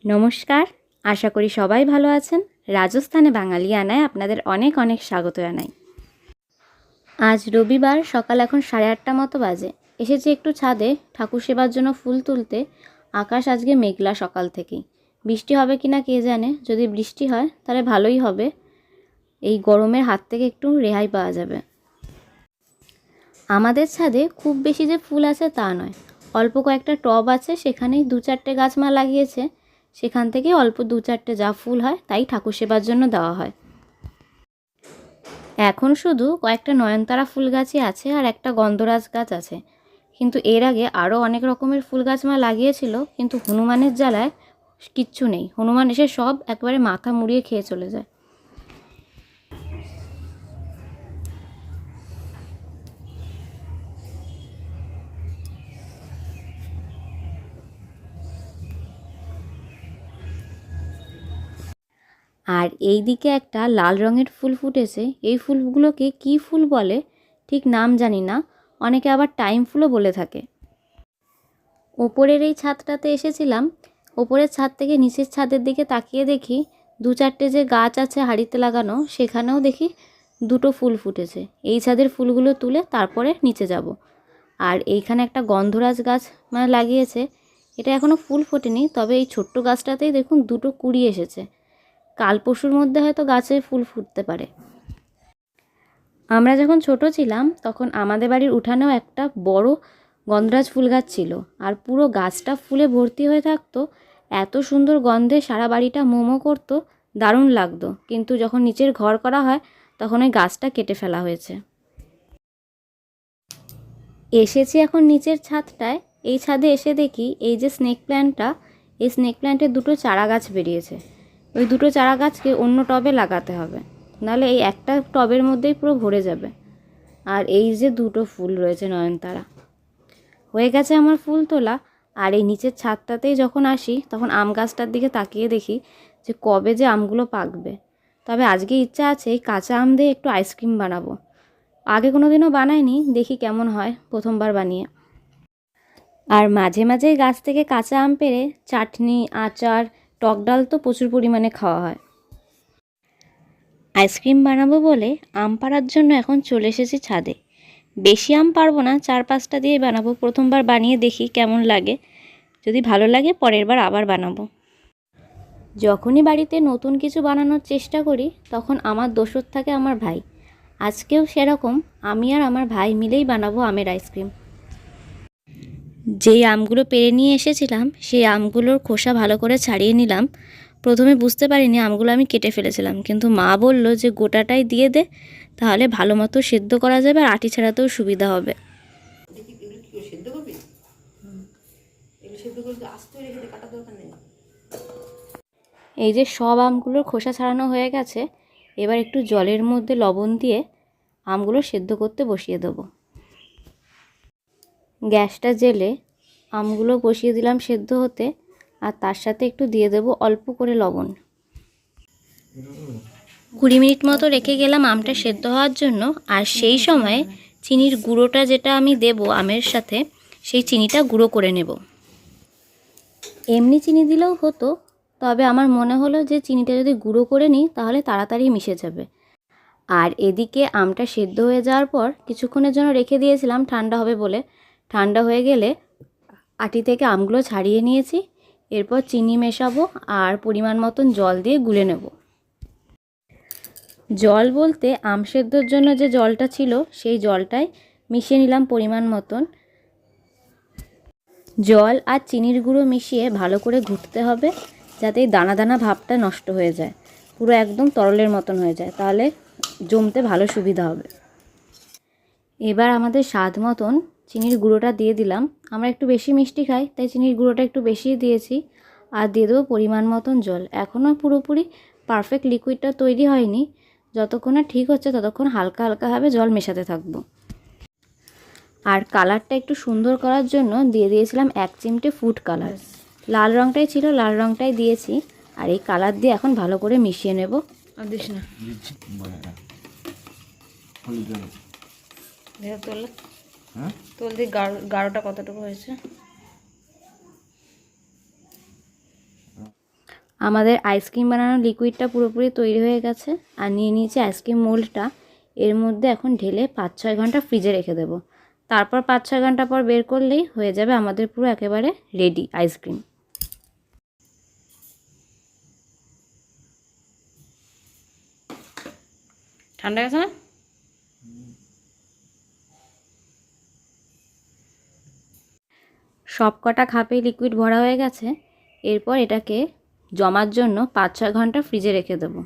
নমস্কার, আশা করি সবাই ভালো আছেন। রাজস্থানে বাঙালিয়ানায় আপনাদের অনেক অনেক স্বাগত জানাই। আজ রবিবার, সকাল এখন 8:30 মতো বাজে। এসেছি একটু ছাদে ঠাকুর সেবার জন্য ফুল তুলতে। আকাশ আজকে মেঘলা সকাল থেকেই। বৃষ্টি হবে কি না কে জানে। যদি বৃষ্টি হয় তাহলে ভালোই হবে, এই গরমের হাত থেকে একটু রেহাই পাওয়া যাবে। আমাদের ছাদে খুব বেশি যে ফুল আছে তা নয়, অল্প কয়েকটা টব আছে, সেখানেই 2-4টে গাছ মা লাগিয়েছে। সেখান থেকে অল্প 2-4টে যা ফুল হয় তাই ঠাকুর সেবার জন্য দেওয়া হয়। এখন শুধু কয়েকটা নয়নতারা ফুল গাছই আছে আর একটা গন্ধরাজ গাছ আছে, কিন্তু এর আগে আরও অনেক রকমের ফুল গাছ মা লাগিয়েছিল, কিন্তু হনুমানের জ্বালায় কিচ্ছু নেই। হনুমান এসে সব একবারে মাথা মুড়িয়ে খেয়ে চলে যায়। আর এই দিকে একটা লাল রঙের ফুল ফুটেছে। এই ফুলগুলোকে কি ফুল বলে ঠিক নাম জানি না, অনেকে আবার টাইম ফুলও বলে থাকে। ওপরের এই ছাদটাতে এসেছিলাম। ওপরের ছাদ থেকে নিচের ছাদের দিকে তাকিয়ে দেখি 2-4টে যে গাছ আছে হাঁড়িতে লাগানো, সেখানেও দেখি 2টো ফুল ফুটেছে। এই ছাদের ফুলগুলো তুলে তারপরে নিচে যাব। আর এইখানে একটা গন্ধরাজ গাছ লাগিয়েছে। এটা এখনও ফুল ফোটেনি, তবে এই ছোট্ট গাছটাতেই দেখুন 2টো কুঁড়ি এসেছে। কাল পরশুর মধ্যে হয়তো গাছে ফুল ফুটতে পারে। আমরা যখন ছোট ছিলাম তখন আমাদের বাড়ির উঠানেও একটা বড় গন্ধরাজ ফুল গাছ ছিল, আর পুরো গাছটা ফুলে ভর্তি হয়ে থাকতো। এত সুন্দর গন্ধে সারা বাড়িটা মোমো করতো, দারুণ লাগতো। কিন্তু যখন নিচের ঘর করা হয় তখন ওই গাছটা কেটে ফেলা হয়েছে। এসেছি এখন নিচের ছাদটায়। এই ছাদে এসে দেখি এই যে স্নেক প্ল্যান্টটা, এই স্নেক প্ল্যান্টের 2টো চারা গাছ বেরিয়েছে। ওই 2টো চারা গাছকে অন্য টবে লাগাতে হবে, নাহলে এই একটা টবের মধ্যেই পুরো ভরে যাবে। আর এই যে 2টো ফুল রয়েছে নয়নতারা, হয়ে গেছে আমার ফুল তোলা। আর এই নিচের ছাদটাতেই যখন আসি তখন আম গাছটার দিকে তাকিয়ে দেখি যে কবে যে আমগুলো পাকবে। তবে আজকে ইচ্ছা আছে এই কাঁচা আম দিয়ে একটু আইসক্রিম বানাবো। আগে কোনো দিনও বানাইনি, দেখি কেমন হয় প্রথমবার বানিয়ে। আর মাঝে মাঝে গাছ থেকে কাঁচা আম পেড়ে চাটনি, আচার, টক ডাল তো প্রচুর পরিমাণে খাওয়া হয়। আইসক্রিম বানাবো বলে আম পাড়ার জন্য এখন চলে এসেছি ছাদে। বেশি আম পারবো না, 4-5টা দিয়ে বানাবো। প্রথমবার বানিয়ে দেখি কেমন লাগে, যদি ভালো লাগে পরের বার আবার বানাবো। যখনই বাড়িতে নতুন কিছু বানানোর চেষ্টা করি তখন আমার দোসর থাকে আমার ভাই। আজকেও সেরকম, আমি আর আমার ভাই মিলেই বানাবো আমের আইসক্রিম। যেই আমগুলো পেড়ে নিয়ে এসেছিলাম সেই আমগুলোর খোসা ভালো করে ছাড়িয়ে নিলাম। প্রথমে বুঝতে পারিনি আমগুলো আমি কেটে ফেলেছিলাম, কিন্তু মা বলল যে গোটাটাই দিয়ে দে, তাহলে ভালো মতো সেদ্ধ করা যাবে আর আটি ছাড়াতেও সুবিধা হবে। এই যে সব আমগুলোর খোসা ছাড়ানো হয়ে গেছে, এবার একটু জলের মধ্যে লবণ দিয়ে আমগুলো সেদ্ধ করতে বসিয়ে দেবো। গ্যাসটা জেলে আমগুলো বসিয়ে দিলাম সেদ্ধ হতে, আর তার সাথে একটু দিয়ে দেবো অল্প করে লবণ। 20 মিনিট মতো রেখে গেলাম আমটা সেদ্ধ হওয়ার জন্য। আর সেই সময়ে চিনির গুঁড়োটা যেটা আমি দেব আমের সাথে, সেই চিনিটা গুঁড়ো করে নেব। এমনি চিনি দিলেও হতো, তবে আমার মনে হলো যে চিনিটা যদি গুঁড়ো করে নিই তাহলে তাড়াতাড়ি মিশে যাবে। আর এদিকে আমটা সেদ্ধ হয়ে যাওয়ার পর কিছুক্ষণের জন্য রেখে দিয়েছিলাম ঠান্ডা হবে বলে। ঠান্ডা হয়ে গেলে আটি থেকে আমগুলো ছাড়িয়ে নিয়েছি। এরপর চিনি মেশাবো আর পরিমাণ মতন জল দিয়ে গুলে নেব। জল বলতে আম সেদ্ধর জন্য যে জলটা ছিল সেই জলটাই মিশিয়ে নিলাম পরিমাণ মতন। জল আর চিনির গুঁড়ো মিশিয়ে ভালো করে ঘুটতে হবে, যাতে এই দানা দানা ভাবটা নষ্ট হয়ে যায়, পুরো একদম তরলের মতন হয়ে যায়, তাহলে জমতে ভালো সুবিধা হবে। এবার আমাদের স্বাদ মতন চিনির গুঁড়োটা দিয়ে দিলাম। আমরা একটু বেশি মিষ্টি খাই, তাই চিনির গুঁড়োটা একটু বেশিই দিয়েছি। আর দিয়ে দেবো পরিমাণ মতন জল। এখনও পুরোপুরি পারফেক্ট লিকুইডটা তৈরি হয়নি, যতক্ষণ না ঠিক হচ্ছে ততক্ষণ হালকা হালকাভাবে জল মেশাতে থাকবো। আর কালারটা একটু সুন্দর করার জন্য দিয়ে দিয়েছিলাম 1 চিমটে ফুড কালার। লাল রঙটাই ছিল, লাল রঙটাই দিয়েছি। আর এই কালার দিয়ে এখন ভালো করে মিশিয়ে নেব। আর দিস না, তোল দিয়ে গাঢ়টা কতটুকু হয়েছে। আমাদের আইসক্রিম বানানোর লিকুইডটা পুরোপুরি তৈরি হয়ে গেছে। আর নিয়ে নিয়েছি আইসক্রিম মোল্ডটা। এর মধ্যে এখন ঢেলে 5-6 ঘন্টা ফ্রিজে রেখে দেবো। তারপর 5-6 ঘন্টা পর বের করলেই হয়ে যাবে আমাদের পুরো একেবারে রেডি আইসক্রিম। ঠান্ডা গেছে না? সব কটা কাপেই লিকুইড ভরা হয়ে গেছে। এরপর এটাকে জমার জন্য 5-6 ঘন্টা ফ্রিজে রেখে দেবো।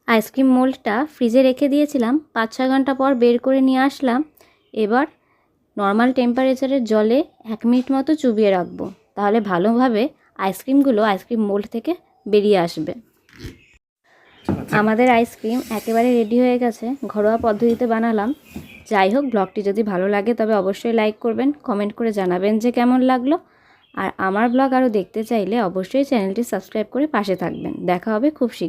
আইসক্রিম মোল্ডটা ফ্রিজে রেখে দিয়েছিলাম, 5-6 ঘন্টা পর বের করে নিয়ে আসলাম। এবার নর্মাল টেম্পারেচারের জলে 1 মিনিট মতো চুবিয়ে রাখবো, তাহলে ভালোভাবে আইসক্রিমগুলো আইসক্রিম মোল্ড থেকে বেরিয়ে আসবে। আমাদের আইসক্রিম একেবারে রেডি হয়ে গেছে, ঘরোয়া পদ্ধতিতে বানালাম। যাই হোক, ব্লগটি যদি ভালো লাগে তবে অবশ্যই লাইক করবেন, কমেন্ট করে জানাবেন যে কেমন লাগলো। আর আমার ব্লগ আরও দেখতে চাইলে অবশ্যই চ্যানেলটি সাবস্ক্রাইব করে পাশে থাকবেন। দেখা হবে খুব শীঘ্রই।